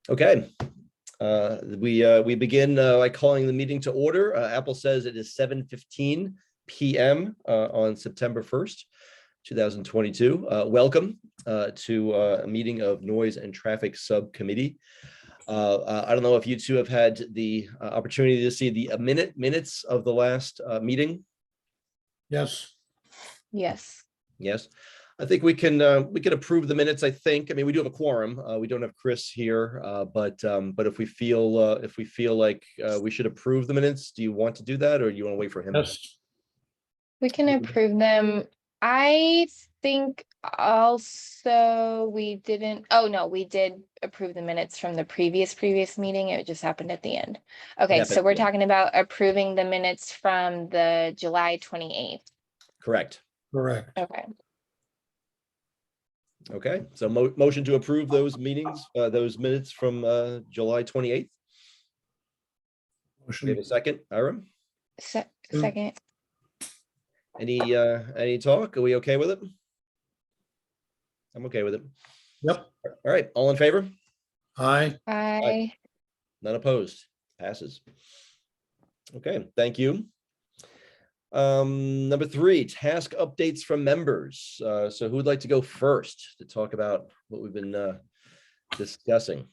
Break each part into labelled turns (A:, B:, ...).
A: Okay. We begin by calling the meeting to order. Apple says it is 7:15 p.m. On September 1st, 2022. Welcome to a meeting of Noise and Traffic Subcommittee. I don't know if you two have had the opportunity to see the minutes of the last meeting.
B: Yes.
C: Yes.
A: Yes. I think we can approve the minutes. I think. I mean, we do have a quorum. We don't have Chris here, but if we feel like we should approve the minutes, do you want to do that, or do you want to wait for him?
B: Yes.
C: We can approve them. I think also we didn't, oh no, we did approve the minutes from the previous meeting. It just happened at the end. Okay,
A: Yeah,
C: so we're talking about approving the minutes from the July 28th.
A: Correct.
B: Correct.
C: Okay.
A: Okay, so motion to approve those those minutes from July 28th. We have a second, Ira?
C: Second.
A: Any talk? Are we okay with it? I'm okay with it.
B: Yep.
A: All right, all in favor?
B: Aye.
C: Aye.
A: None opposed. Passes. Okay, thank you. Number 3, task updates from members. So who would like to go first to talk about what we've been discussing?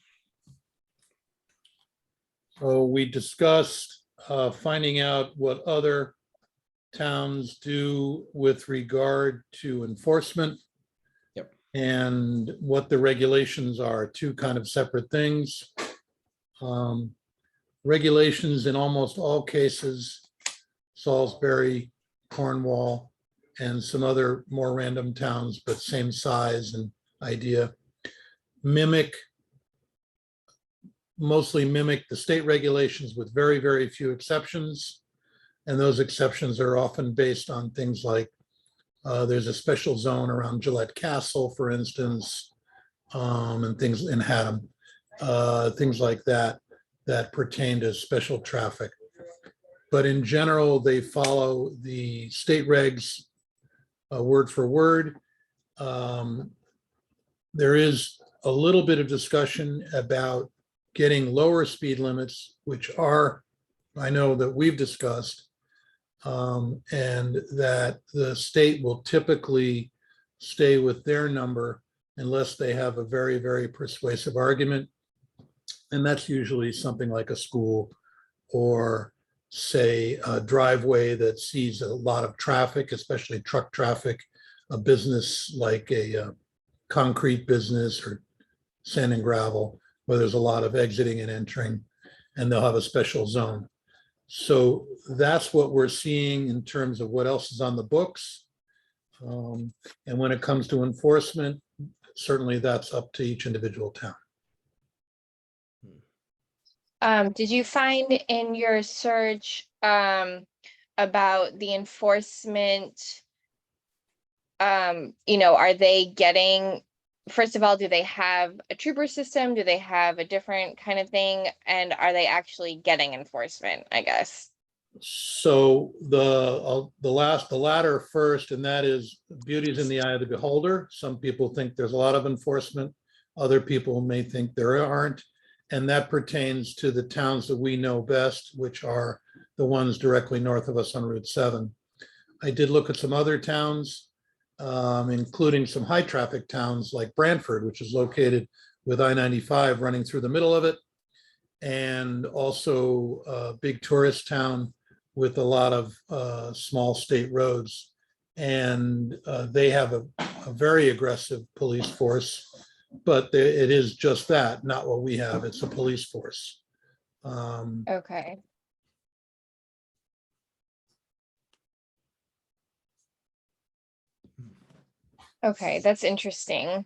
B: So we discussed finding out what other towns do with regard to enforcement.
A: Yep.
B: And what the regulations are, two kind of separate things. Regulations in almost all cases, Salisbury, Cornwall, and some other more random towns, but same size and idea, mostly mimic the state regulations with very, very few exceptions. And those exceptions are often based on things like there's a special zone around Gillette Castle, for instance, and things in Haddam, things like that pertain to special traffic. But in general, they follow the state regs word for word. There is a little bit of discussion about getting lower speed limits, which I know that we've discussed, and that the state will typically stay with their number unless they have a very, very persuasive argument. And that's usually something like a school or, say, a driveway that sees a lot of traffic, especially truck traffic, a business like a concrete business or sand and gravel, where there's a lot of exiting and entering, and they'll have a special zone. So that's what we're seeing in terms of what else is on the books. And when it comes to enforcement, certainly that's up to each individual town.
C: Did you find in your search about the enforcement, are they getting, first of all, do they have a trooper system? Do they have a different kind of thing? And are they actually getting enforcement, I guess?
B: So the latter first, and that is beauty is in the eye of the beholder. Some people think there's a lot of enforcement. Other people may think there aren't. And that pertains to the towns that we know best, which are the ones directly north of us on Route 7. I did look at some other towns, including some high traffic towns like Brantford, which is located with I-95 running through the middle of it, and also a big tourist town with a lot of small state roads. And they have a very aggressive police force. But it is just that, not what we have. It's a police force.
C: Okay. Okay, that's interesting.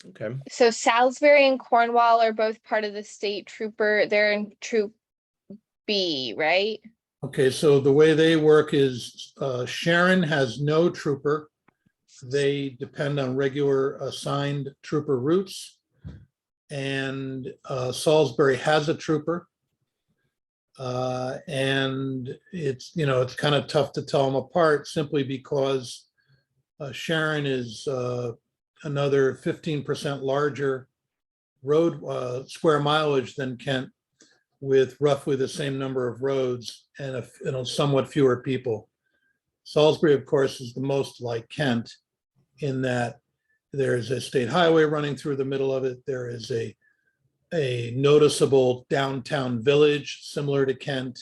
A: Okay.
C: So Salisbury and Cornwall are both part of the state trooper. They're in Troop B, right?
B: Okay, so the way they work is Sharon has no trooper. They depend on regular assigned trooper routes. And Salisbury has a trooper. And it's, it's kind of tough to tell them apart simply because Sharon is another 15% larger road square mileage than Kent, with roughly the same number of roads and somewhat fewer people. Salisbury, of course, is the most like Kent in that there's a state highway running through the middle of it. There is a noticeable downtown village similar to Kent.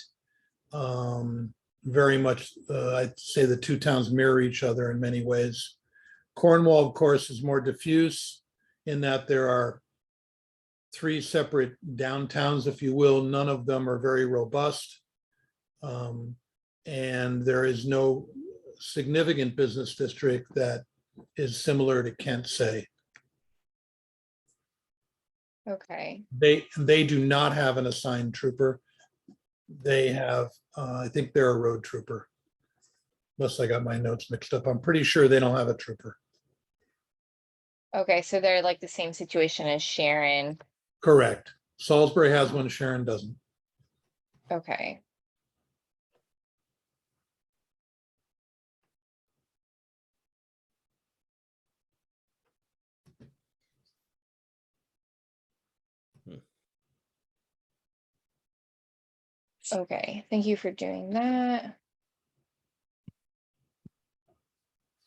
B: Very much, I'd say the two towns mirror each other in many ways. Cornwall, of course, is more diffuse in that there are three separate downtowns, if you will. None of them are very robust. And there is no significant business district that is similar to Kent, say.
C: Okay.
B: They do not have an assigned trooper. They have, I think they're a road trooper. Unless I got my notes mixed up. I'm pretty sure they don't have a trooper.
C: Okay, so they're like the same situation as Sharon.
B: Correct. Salisbury has one, Sharon doesn't.
C: Okay. Okay, thank you for doing that.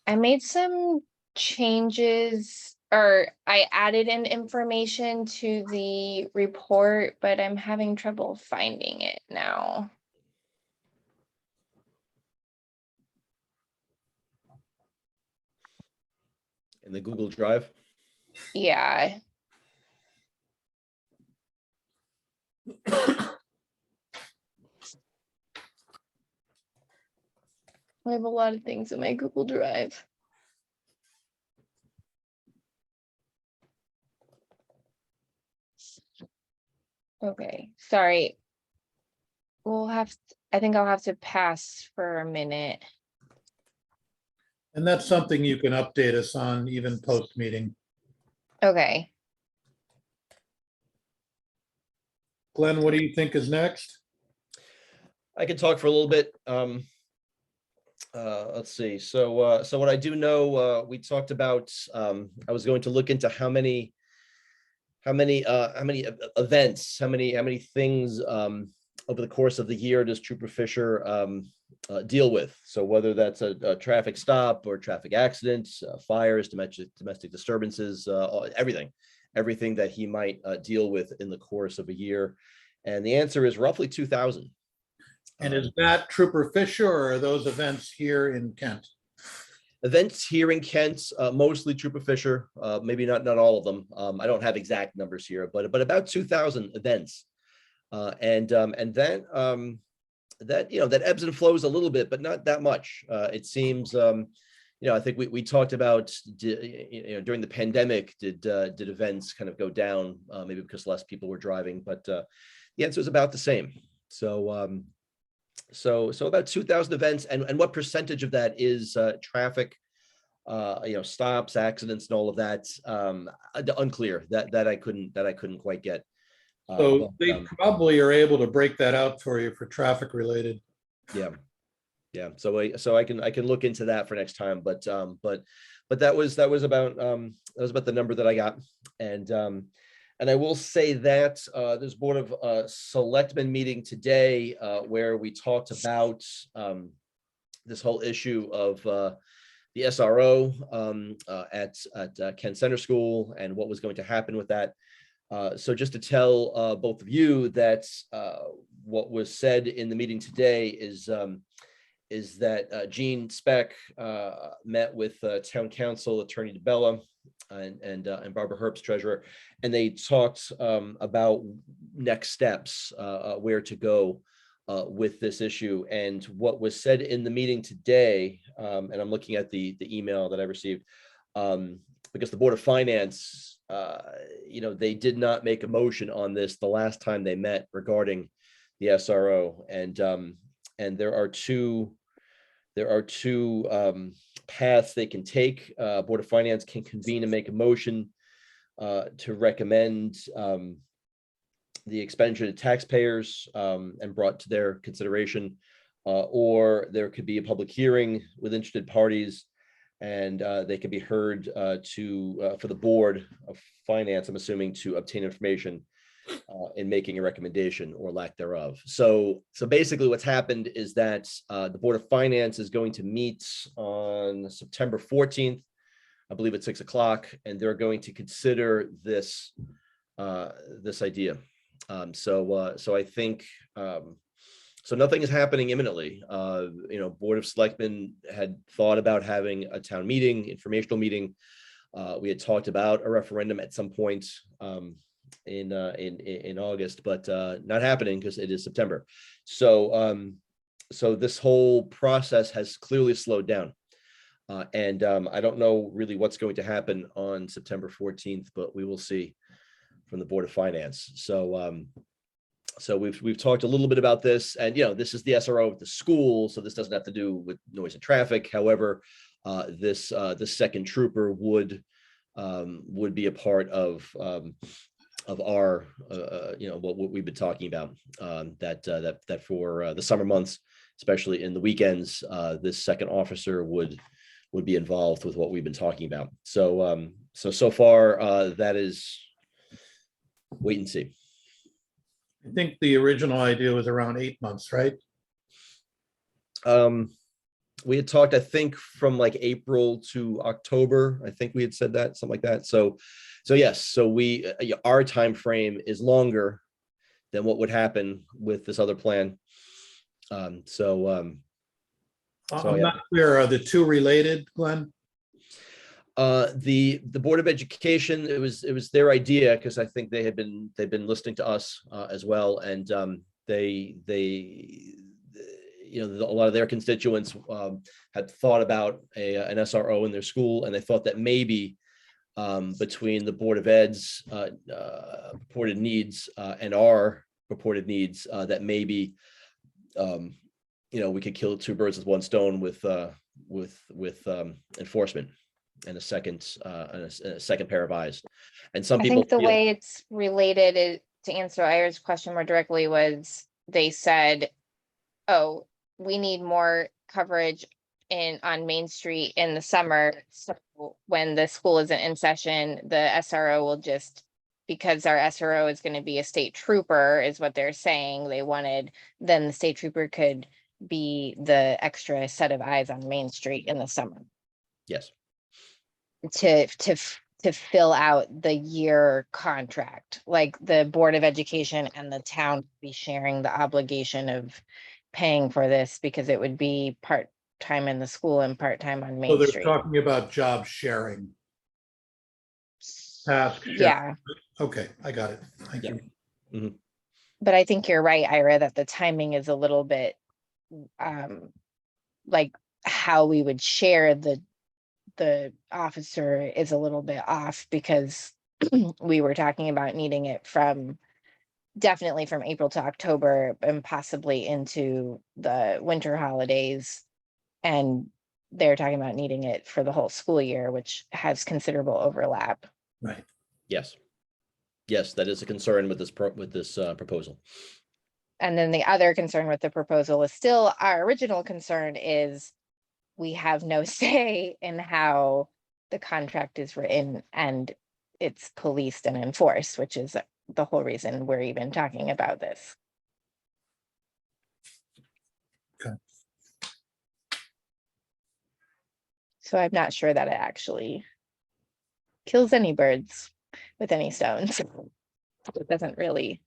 C: I made some changes, or I added in information to the report, but I'm having trouble finding it now.
A: In the Google Drive.
C: Yeah. I have a lot of things in my Google Drive. Okay, sorry. I think I'll have to pass for a minute.
B: And that's something you can update us on even post-meeting.
C: Okay.
B: Glenn, what do you think is next?
A: I can talk for a little bit. Let's see. So what I do know, we talked about. I was going to look into how many events, how many things over the course of the year does Trooper Fisher deal with? So whether that's a traffic stop or traffic accidents, fires, domestic disturbances, everything that he might deal with in the course of a year. And the answer is roughly 2,000.
B: And is that Trooper Fisher, or are those events here in Kent?
A: Events here in Kent, mostly Trooper Fisher, maybe not all of them. I don't have exact numbers here, but about 2,000 events. And that that ebbs and flows a little bit, but not that much. It seems, I think we talked about, during the pandemic, did events kind of go down, maybe because less people were driving, but the answer is about the same. So about 2,000 events, and what percentage of that is traffic, stops, accidents, and all of that? Unclear. That I couldn't quite get.
B: So they probably are able to break that out for you for traffic related.
A: Yeah. So I can look into that for next time. But that was about the number that I got. And I will say that there's Board of Selectmen meeting today where we talked about this whole issue of the SRO at Kent Center School and what was going to happen with that. So just to tell both of you that what was said in the meeting today is that Gene Speck met with Town Council Attorney DeBella and Barbara Herbst, treasurer, and they talked about next steps, where to go with this issue. And what was said in the meeting today, and I'm looking at the email that I received, because the Board of Finance, they did not make a motion on this the last time they met regarding the SRO, and there are two paths they can take. Board of Finance can convene and make a motion to recommend the expenditure to taxpayers and brought to their consideration, or there could be a public hearing with interested parties, and they could be heard for the Board of Finance, I'm assuming, to obtain information in making a recommendation or lack thereof. So basically what's happened is that the Board of Finance is going to meet on September 14th, I believe at 6 o'clock, and they're going to consider this idea. So I think so nothing is happening imminently. Board of Selectmen had thought about having a town meeting, informational meeting. We had talked about a referendum at some point in August, but not happening because it is September. So this whole process has clearly slowed down. And I don't know really what's going to happen on September 14th, but we will see from the Board of Finance. So we've talked a little bit about this, and this is the SRO of the school, so this doesn't have to do with noise and traffic. However, this second trooper would be a part of our what we've been talking about, that for the summer months, especially in the weekends, this second officer would be involved with what we've been talking about. So far that is wait and see.
B: I think the original idea was around 8 months, right?
A: We had talked, I think, from like April to October. I think we had said that, something like that. So yes, so our time frame is longer than what would happen with this other plan.
B: I'm
A: yeah.
B: not clear. Are the two related, Glenn?
A: The Board of Education, it was their idea, because I think they've been listening to us as well, and they a lot of their constituents had thought about an SRO in their school, and they thought that maybe between the Board of Ed's purported needs and our purported needs, that maybe we could kill two birds with one stone with enforcement and a second pair of eyes. And some people
C: I think the way it's related is, to answer Ira's question more directly, was they said, oh, we need more coverage on Main Street in the summer. So when the school isn't in session, the SRO will just, because our SRO is going to be a state trooper, is what they're saying. They wanted, then the state trooper could be the extra set of eyes on Main Street in the summer.
A: Yes.
C: To fill out the year contract, like the Board of Education and the town be sharing the obligation of paying for this, because it would be part-time in the school and part-time on Main
B: So they're
C: Street.
B: talking about job sharing. Task sharing.
C: Yeah.
B: Okay, I got it. Thank you.
A: Mm-hmm.
C: But I think you're right, Ira, that the timing is a little bit like how we would share the officer is a little bit off, because we were talking about needing it definitely from April to October, and possibly into the winter holidays. And they're talking about needing it for the whole school year, which has considerable overlap.
B: Right.
A: Yes, that is a concern with this proposal.
C: And then the other concern with the proposal is still our original concern, is we have no say in how the contract is written and it's policed and enforced, which is the whole reason we're even talking about this.
B: Okay.
C: So I'm not sure that it actually kills any birds with any stones. It doesn't really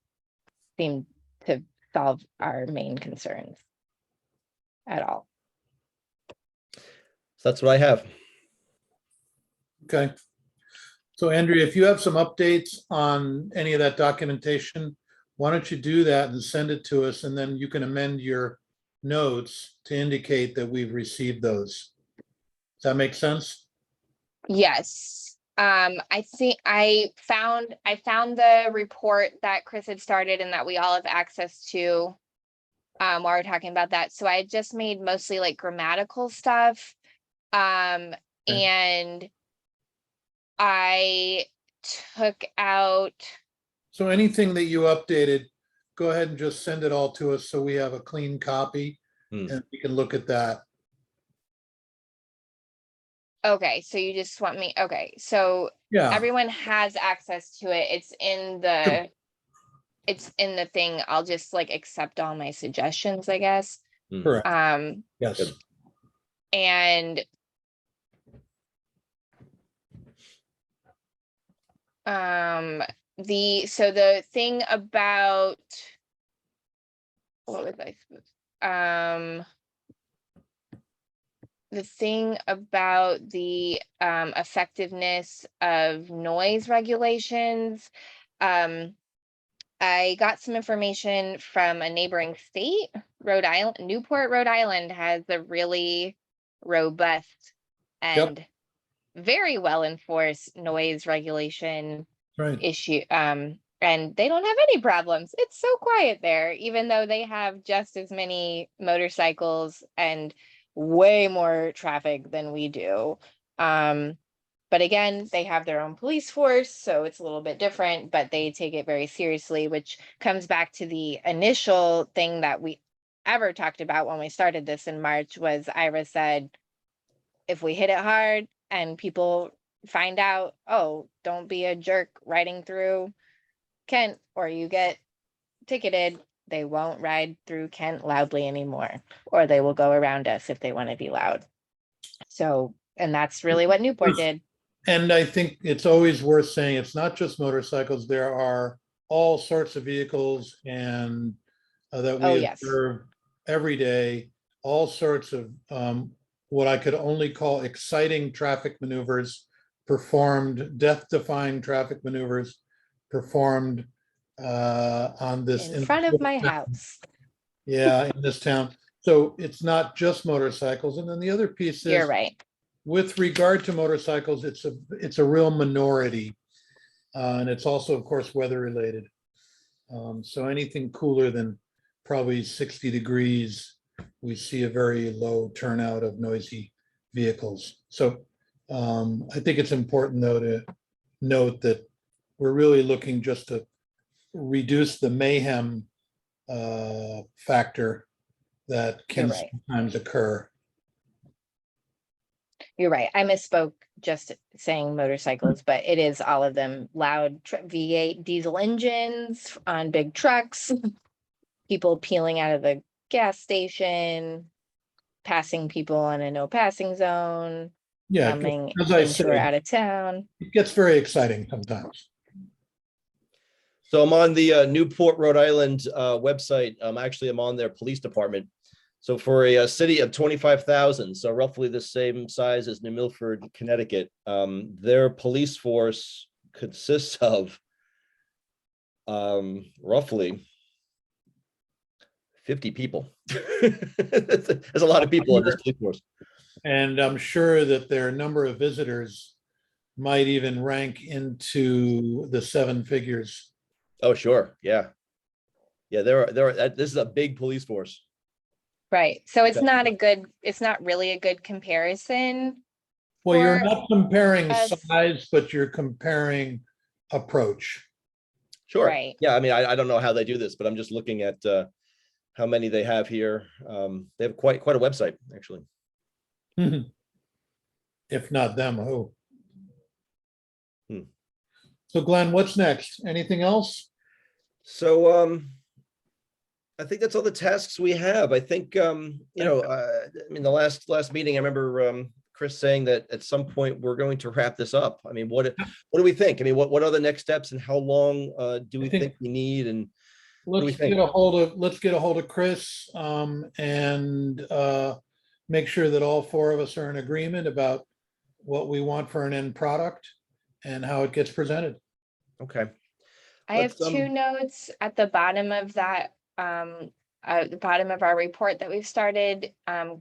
C: seem to solve our main concerns at all.
A: So that's what I have.
B: Okay. So Andrea, if you have some updates on any of that documentation, why don't you do that and send it to us, and then you can amend your notes to indicate that we've received those. Does that make sense?
C: Yes. I think I found the report that Chris had started and that we all have access to while we're talking about that. So I just made mostly like grammatical stuff. And I took out
B: So anything that you updated, go ahead and just send it all to us so we have a clean copy
A: Hmm.
B: and we can look at that.
C: Okay, so you just want me, okay, so
B: Yeah,
C: everyone has access to it. It's in the thing. I'll just like accept all my suggestions, I guess.
B: correct.
C: Um,
B: Yes.
A: Good.
C: and the thing about what was I supposed the thing about the effectiveness of noise regulations, I got some information from a neighboring state, Rhode Island. Newport, Rhode Island has a really robust and very well enforced noise regulation
B: Right.
C: issue. And they don't have any problems. It's so quiet there, even though they have just as many motorcycles and way more traffic than we do. But again, they have their own police force, so it's a little bit different, but they take it very seriously, which comes back to the initial thing that we ever talked about when we started this in March was Ira said, if we hit it hard and people find out, oh, don't be a jerk riding through Kent or you get ticketed, they won't ride through Kent loudly anymore, or they will go around us if they want to be loud. So, and that's really what Newport did.
B: And I think it's always worth saying, it's not just motorcycles. There are all sorts of vehicles and that
C: Oh,
B: we
C: yes.
B: observe every day, all sorts of what I could only call exciting traffic maneuvers performed, death-defying traffic maneuvers performed on this.
C: In front of my house.
B: Yeah, in this town. So it's not just motorcycles. And then the other piece
C: You're
B: is,
C: right.
B: with regard to motorcycles, it's a real minority. And it's also, of course, weather related. So anything cooler than probably 60 degrees, we see a very low turnout of noisy vehicles. So I think it's important, though, to note that we're really looking just to reduce the mayhem factor that can
C: You're right.
B: sometimes occur.
C: You're right. I misspoke just saying motorcycles, but it is all of them. Loud V8 diesel engines on big trucks, people peeling out of the gas station, passing people on a no passing zone,
B: Yeah,
C: coming
B: as I
C: into or
B: said,
C: out of town.
B: it gets very exciting sometimes.
A: So I'm on the Newport, Rhode Island website. Actually, I'm on their police department. So for a city of 25,000, so roughly the same size as New Milford, Connecticut, their police force consists of roughly 50 people. There's a lot of people in this police force.
B: And I'm sure that their number of visitors might even rank into the seven figures.
A: Oh, sure. Yeah. Yeah, this is a big police force.
C: Right. So it's not really a good comparison.
B: Well, you're
C: For
B: not comparing
C: us.
B: size, but you're comparing approach.
A: Sure.
C: Right.
A: Yeah, I mean, I don't know how they do this, but I'm just looking at how many they have here. They have quite a website, actually.
B: If not them, who?
A: Hmm.
B: So Glenn, what's next? Anything else?
A: So I think that's all the tasks we have. I think I mean, the last meeting, I remember Chris saying that at some point we're going to wrap this up. I mean, what do we think? I mean, what are the next steps and how long do we think we need? And
B: let's get a hold of Chris and make sure that all four of us are in agreement about what we want for an end product and how it gets presented.
A: Okay.
C: I have two notes at the bottom of that, the bottom of our report that we've started.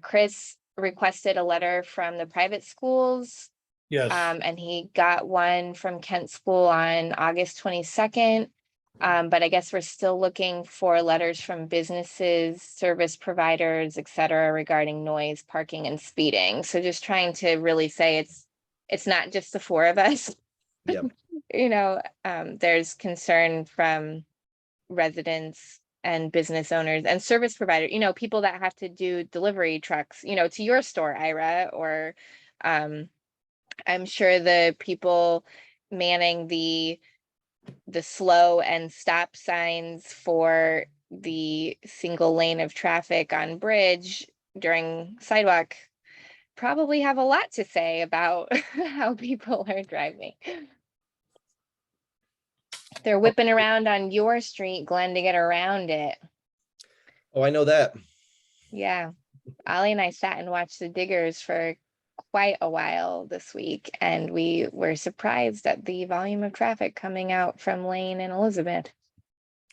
C: Chris requested a letter from the private schools.
B: Yes.
C: And he got one from Kent School on August 22nd. But I guess we're still looking for letters from businesses, service providers, et cetera, regarding noise, parking, and speeding. So just trying to really say it's not just the four of us.
A: Yeah.
C: there's concern from residents and business owners and service providers, people that have to do delivery trucks, to your store, Ira, or I'm sure the people manning the slow and stop signs for the single lane of traffic on Bridge during sidewalk probably have a lot to say about how people are driving. They're whipping around on your street, Glenn, to get around it.
A: Oh, I know that.
C: Yeah. Ollie and I sat and watched the diggers for quite a while this week, and we were surprised at the volume of traffic coming out from Lane and Elizabeth.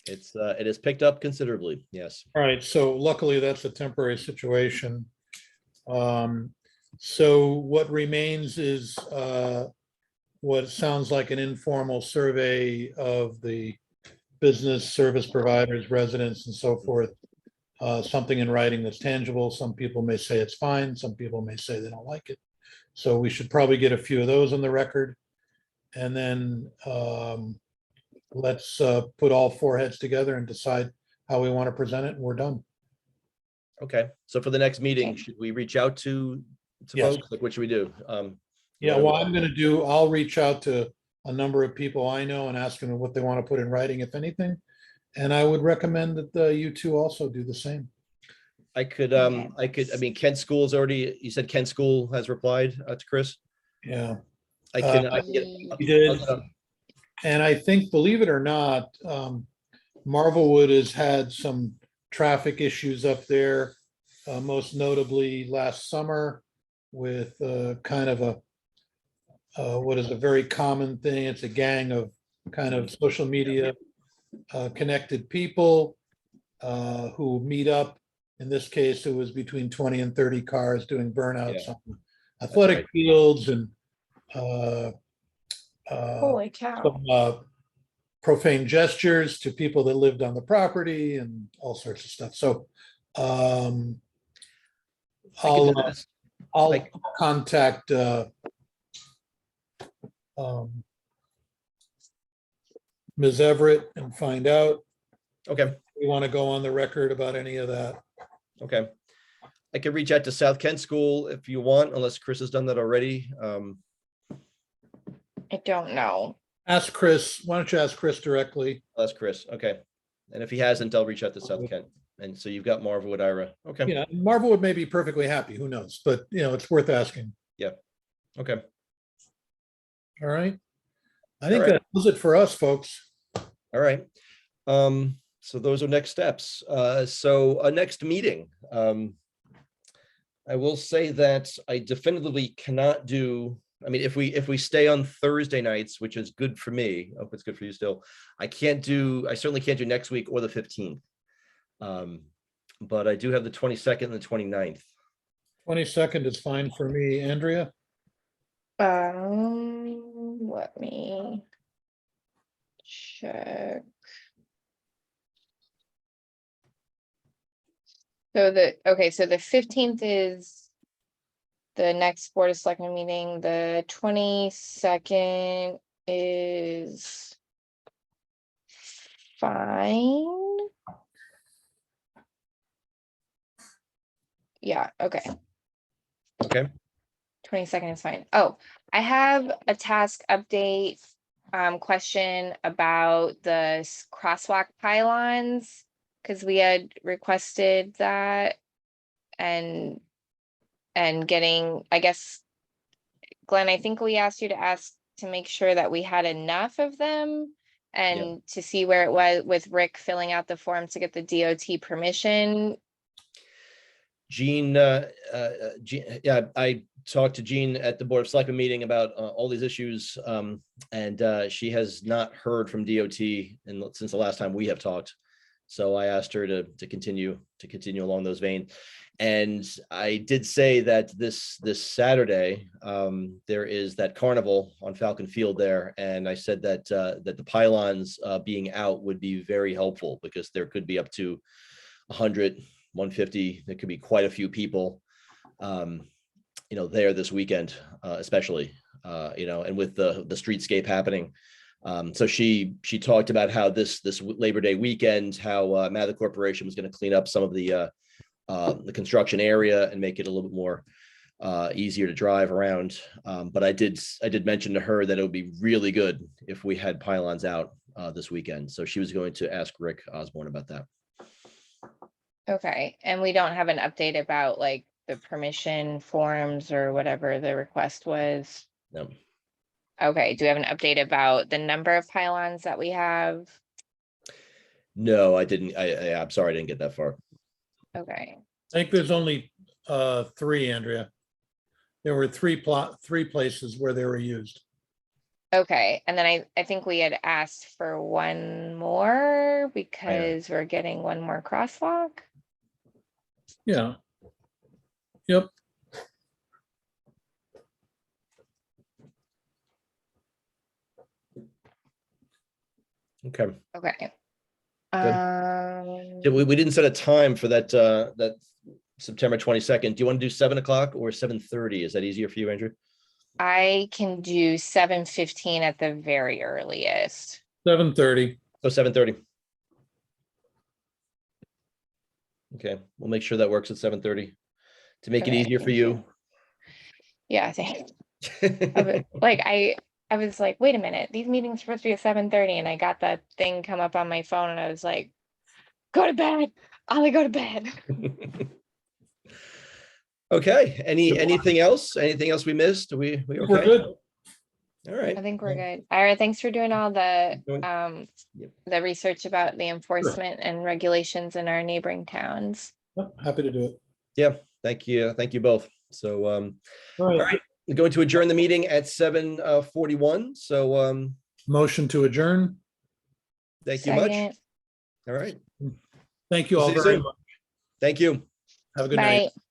A: It has picked up considerably. Yes.
B: All right, so luckily that's a temporary situation. So what remains is what sounds like an informal survey of the business service providers, residents, and so forth. Something in writing that's tangible. Some people may say it's fine. Some people may say they don't like it. So we should probably get a few of those on the record. And then let's put all four heads together and decide how we want to present it, and we're done.
A: Okay. So for the next meeting,
C: Okay.
A: should we reach out to
B: Yes.
A: folks? Like, what should we do?
B: Yeah, well, I'm going to do, I'll reach out to a number of people I know and ask them what they want to put in writing, if anything. And I would recommend that you two also do the same.
A: I could,
C: Okay.
A: I mean, Kent School's already, you said Kent School has replied to Chris?
B: Yeah,
A: I can,
B: he did.
A: I'll-
B: And I think, believe it or not, Marvelwood has had some traffic issues up there, most notably last summer with kind of what is a very common thing. It's a gang of kind of social media connected people who meet up. In this case, it was between 20 and 30 cars doing burnouts
A: Yeah.
B: on athletic
A: right.
B: fields and
C: Holy cow.
B: some profane gestures to people that lived on the property and all sorts of stuff. So
A: I can do this.
B: I'll contact Ms. Everett and find out.
A: Okay.
B: We want to go on the record about any of that.
A: Okay. I could reach out to South Kent School if you want, unless Chris has done that already.
C: I don't know.
B: Ask Chris. Why don't you ask Chris directly?
A: That's Chris. Okay. And if he hasn't, I'll reach out to South Kent. And so you've got Marvelwood, Ira. Okay.
B: Yeah, Marvelwood may be perfectly happy. Who knows? But it's worth asking.
A: Okay.
B: All right. I think
A: All right.
B: that does it for us, folks.
A: All right. So those are next steps. So a next meeting. I will say that I definitively cannot do, I mean, if we stay on Thursday nights, which is good for me, I hope it's good for you still. I certainly can't do next week or the 15th. But I do have the 22nd and the 29th.
B: 22nd is fine for me. Andrea?
C: Let me check. So the 15th is the next Board of Selectmen meeting. The 22nd is fine. Yeah, okay.
A: Okay.
C: 22nd is fine. Oh, I have a task update question about the crosswalk pylons, because we had requested that and getting, I guess, Glenn, I think we asked you to ask to make sure that we had enough of them and to see where it was with Rick filling out the form to get the DOT permission.
A: Gene, yeah, I talked to Gene at the Board of Selectmen meeting about all these issues, and she has not heard from DOT since the last time we have talked. So I asked her to continue along those veins. And I did say that this Saturday there is that carnival on Falcon Field there, and I said that that the pylons being out would be very helpful, because there could be up to 100, 150. There could be quite a few people, there this weekend, especially, and with the streetscape happening. So she talked about how this Labor Day weekend, how Mather Corporation was going to clean up some of the construction area and make it a little bit more easier to drive around. But I did mention to her that it would be really good if we had pylons out this weekend. So she was going to ask Rick Osborne about that.
C: Okay, and we don't have an update about like the permission forms or whatever the request was.
A: No.
C: Okay, do we have an update about the number of pylons that we have?
A: No, I didn't. I'm sorry, I didn't get that far.
C: Okay,
B: I think there's only 3, Andrea. There were three places where they were used.
C: okay, and then I think we had asked for one more because we're getting one more crosswalk.
B: Yeah. Yep.
A: Okay.
C: Okay.
A: Yeah, we didn't set a time for that that September 22nd. Do you want to do 7 o'clock or 7:30? Is that easier for you, Andrew?
C: I can do 7:15 at the very earliest.
B: 7:30.
A: So 7:30. Okay, we'll make sure that works at 7:30 to make it
C: Okay,
A: easier for
C: thank
A: you.
C: Yeah, I think. I was like, wait a minute, these meetings are supposed to be at 7:30, and I got that thing come up on my phone, and I was like, go to bed. Ollie, go to bed.
A: Okay, anything else? Anything else we missed? We
B: We're
A: okay?
B: good.
A: All right.
C: I think we're good. All right, thanks for doing all the
A: Yep.
C: the research about the enforcement and regulations in our neighboring towns.
B: Yep, happy to do it.
A: Yeah, thank you both. So
B: All
A: all
B: right.
A: right, we're going to adjourn the meeting at 7:41. So
B: Motion to adjourn.
A: thank you much.
C: Second.
A: All right.
B: Thank you
A: We'll
B: all
A: see you
B: very
A: soon.
B: much.
A: Thank you.
B: Have a good night.
C: Bye.